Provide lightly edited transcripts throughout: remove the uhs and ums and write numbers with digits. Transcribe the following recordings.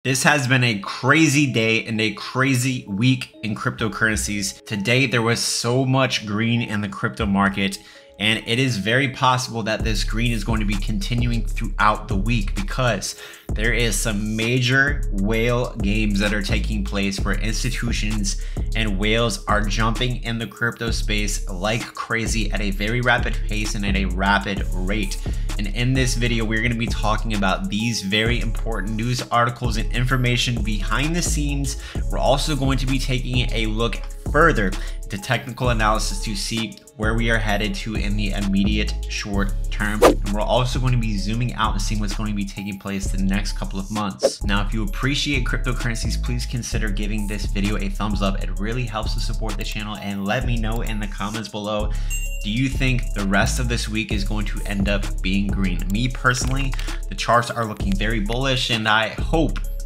This has been a crazy day and a crazy week in cryptocurrencies. Today, there was so much green in the crypto market, and it is very possible that this green is going to be continuing throughout the week because there is some major whale games that are taking place where institutions and whales are jumping in the crypto space like crazy at a very rapid pace and at a rapid rate. And in this video, we're going to be talking about these very important news articles and information behind the scenes. We're also going to be taking a look further into technical analysis to see where we are headed to in the immediate short term. And we're also going to be zooming out and seeing what's going to be taking place the next couple of months. Now, if you appreciate cryptocurrencies, please consider giving this video a thumbs up. It really helps to support the channel, and let me know in the comments below, do you think the rest of this week is going to end up being green? Me personally, the charts are looking very bullish, and I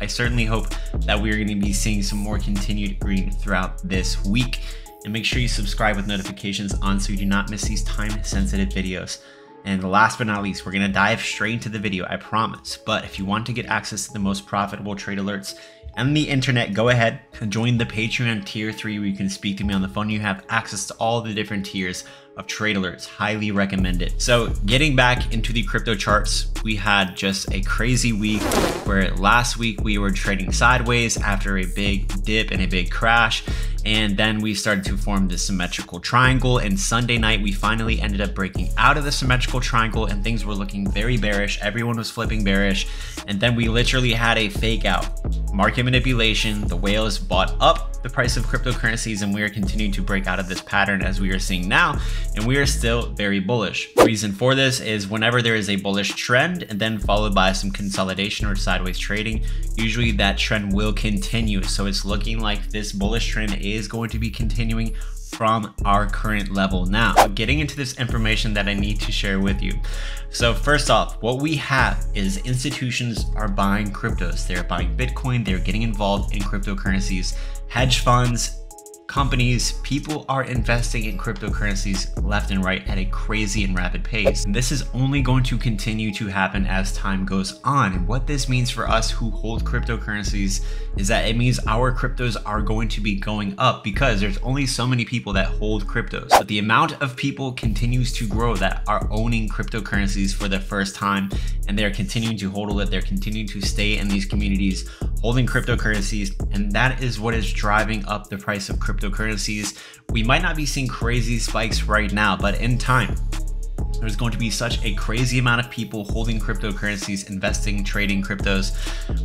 certainly hope that we're going to be seeing some more continued green throughout this week. And make sure you subscribe with notifications on so you do not miss these time-sensitive videos. And last but not least, we're going to dive straight into the video, I promise. But if you want to get access to the most profitable trade alerts on the internet, go ahead and join the Patreon tier 3 where you can speak to me on the phone. You have access to all the different tiers of trade alerts. Highly recommend it. So getting back into the crypto charts, we had just a crazy week where last week we were trading sideways after a big dip and a big crash. And then we started to form this symmetrical triangle, and Sunday night we finally ended up breaking out of the symmetrical triangle and things were looking very bearish. Everyone was flipping bearish, and then we literally had a fake out. Market manipulation, the whales bought up the price of cryptocurrencies, and we are continuing to break out of this pattern as we are seeing now, and we are still very bullish. The reason for this is whenever there is a bullish trend and then followed by some consolidation or sideways trading, usually that trend will continue. So it's looking like this bullish trend is going to be continuing from our current level now. Getting into this information that I need to share with you. So first off, what we have is institutions are buying cryptos. They're buying Bitcoin. They're getting involved in cryptocurrencies. Hedge funds, companies, people are investing in cryptocurrencies left and right at a crazy and rapid pace. And this is only going to continue to happen as time goes on. And what this means for us who hold cryptocurrencies is that it means our cryptos are going to be going up because there's only so many people that hold cryptos. But the amount of people continues to grow that are owning cryptocurrencies for the first time, and they're continuing to hold it. They're continuing to stay in these communities holding cryptocurrencies, and that is what is driving up the price of cryptocurrencies. We might not be seeing crazy spikes right now, but in time, there's going to be such a crazy amount of people holding cryptocurrencies, investing, trading cryptos,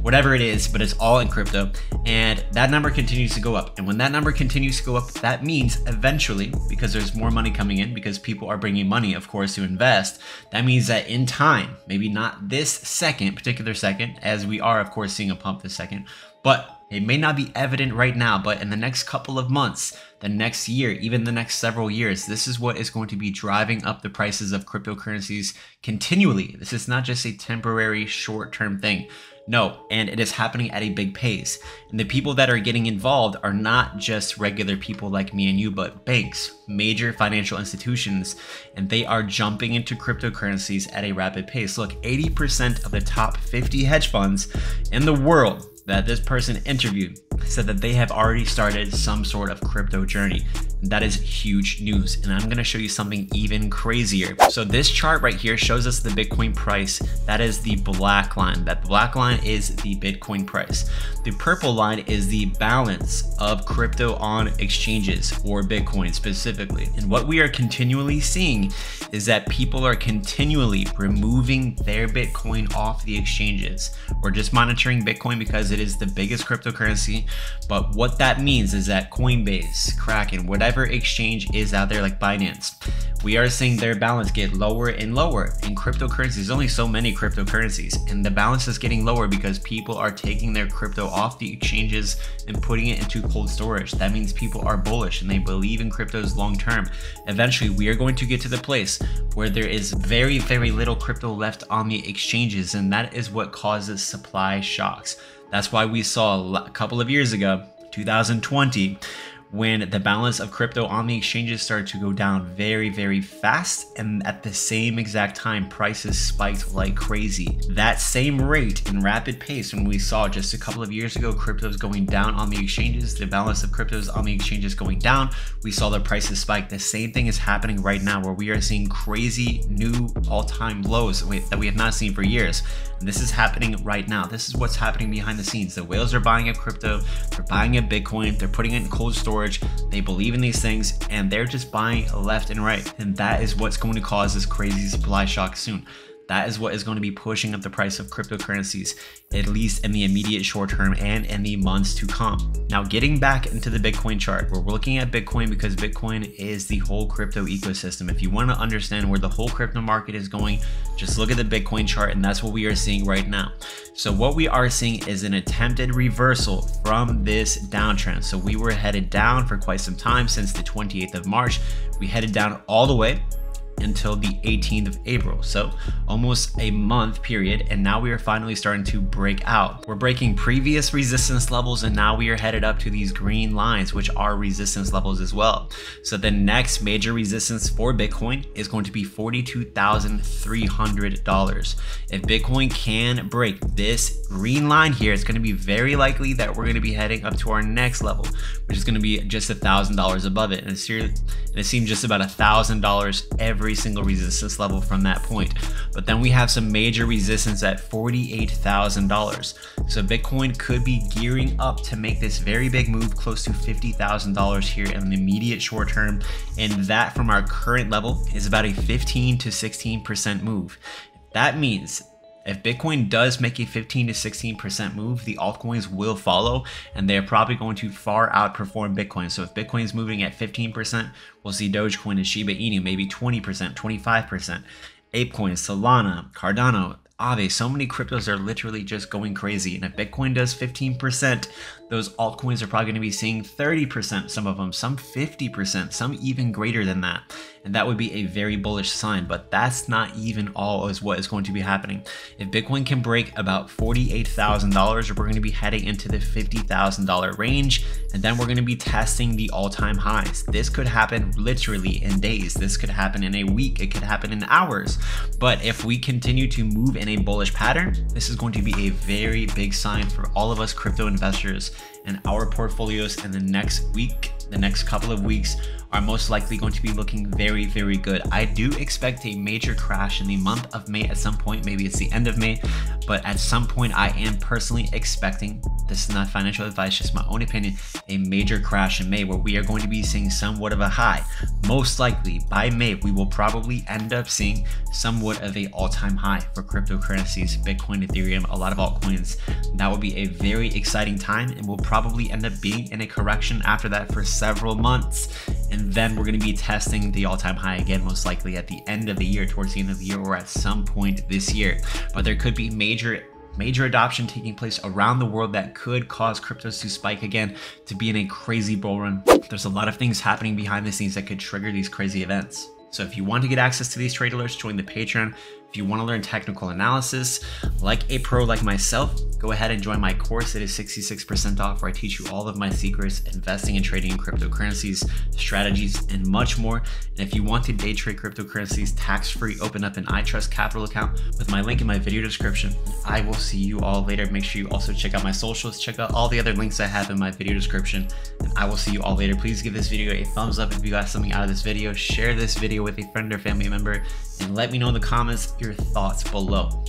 whatever it is, but it's all in crypto. And that number continues to go up. And when that number continues to go up, that means eventually, because there's more money coming in, because people are bringing money, of course, to invest, that means that in time, maybe not this particular second, as we are, of course, seeing a pump this second, but it may not be evident right now, but in the next couple of months, the next year, even the next several years, this is what is going to be driving up the prices of cryptocurrencies continually. This is not just a temporary short-term thing. No, and it is happening at a big pace. And the people that are getting involved are not just regular people like me and you, but banks, major financial institutions, and they are jumping into cryptocurrencies at a rapid pace. Look, 80% of the top 50 hedge funds in the world that this person interviewed said that they have already started some sort of crypto journey. And that is huge news. And I'm going to show you something even crazier. So this chart right here shows us the Bitcoin price. That is the black line. That black line is the Bitcoin price. The purple line is the balance of crypto on exchanges, or Bitcoin specifically. And what we are continually seeing is that people are continually removing their Bitcoin off the exchanges. We're just monitoring Bitcoin because it is the biggest cryptocurrency. But what that means is that Coinbase, Kraken, whatever exchange is out there like Binance, we are seeing their balance get lower and lower. In cryptocurrencies, there's only so many cryptocurrencies, and the balance is getting lower because people are taking their crypto off the exchanges and putting it into cold storage. That means people are bullish and they believe in cryptos long term. Eventually, we are going to get to the place where there is very, very little crypto left on the exchanges, and that is what causes supply shocks. That's why we saw a couple of years ago, 2020, when the balance of crypto on the exchanges started to go down very, very fast. And at the same exact time, prices spiked like crazy. That same rate and rapid pace when we saw just a couple of years ago, cryptos going down on the exchanges, the balance of cryptos on the exchanges going down, we saw the prices spike. The same thing is happening right now, where we are seeing crazy new all-time lows that we have not seen for years. And this is happening right now. This is what's happening behind the scenes. The whales are buying up crypto, they're buying up Bitcoin, they're putting it in cold storage. They believe in these things and they're just buying left and right. And that is what's going to cause this crazy supply shock soon. That is what is going to be pushing up the price of cryptocurrencies, at least in the immediate short term and in the months to come. Now, getting back into the Bitcoin chart, we're looking at Bitcoin because Bitcoin is the whole crypto ecosystem. If you want to understand where the whole crypto market is going, just look at the Bitcoin chart, and that's what we are seeing right now. So what we are seeing is an attempted reversal from this downtrend. So we were headed down for quite some time since the 28th of March. We headed down all the way until the 18th of April. So almost a month period. And now we are finally starting to break out. We're breaking previous resistance levels, and now we are headed up to these green lines, which are resistance levels as well. So the next major resistance for Bitcoin is going to be $42,300. If Bitcoin can break this green line here, it's going to be very likely that we're going to be heading up to our next level, which is going to be just $1,000 above it. And it seems just about $1,000 every single resistance level from that point. But then we have some major resistance at $48,000. So Bitcoin could be gearing up to make this very big move close to $50,000 here in the immediate short term. And that from our current level is about a 15 to 16% move. That means if Bitcoin does make a 15 to 16% move, the altcoins will follow, and they're probably going to far outperform Bitcoin. So if Bitcoin is moving at 15%, we'll see Dogecoin and Shiba Inu maybe 20%, 25%. ApeCoin, Solana, Cardano, Aave, so many cryptos are literally just going crazy. And if Bitcoin does 15%, those altcoins are probably going to be seeing 30%, some of them, some 50%, some even greater than that. And that would be a very bullish sign, but that's not even all is what is going to be happening. If Bitcoin can break about $48,000, we're going to be heading into the $50,000 range, and then we're going to be testing the all-time highs. This could happen literally in days. This could happen in a week. It could happen in hours. But if we continue to move in a bullish pattern, this is going to be a very big sign for all of us crypto investors, and our portfolios in the next week, the next couple of weeks are most likely going to be looking very, very good. I do expect a major crash in the month of May at some point. Maybe it's the end of May, but at some point I am personally expecting, this is not financial advice, just my own opinion, a major crash in May where we are going to be seeing somewhat of a high. Most likely by May, we will probably end up seeing somewhat of a all-time high for cryptocurrencies, Bitcoin, Ethereum, a lot of altcoins. That will be a very exciting time, and we'll probably end up being in a correction after that for several months. And then we're going to be testing the all-time high again, most likely at the end of the year, towards the end of the year, or at some point this year. But there could be major adoption taking place around the world that could cause cryptos to spike again, to be in a crazy bull run. There's a lot of things happening behind the scenes that could trigger these crazy events. So if you want to get access to these trade alerts, join the Patreon. If you want to learn technical analysis like a pro like myself, go ahead and join my course. It is 66% off, where I teach you all of my secrets, investing and trading in cryptocurrencies, strategies, and much more. And if you want to day trade cryptocurrencies tax-free, open up an iTrust Capital account with my link in my video description. I will see you all later. Make sure you also check out my socials, check out all the other links I have in my video description, and I will see you all later. Please give this video a thumbs up if you got something out of this video. Share this video with a friend or family member, and let me know in the comments your thoughts below.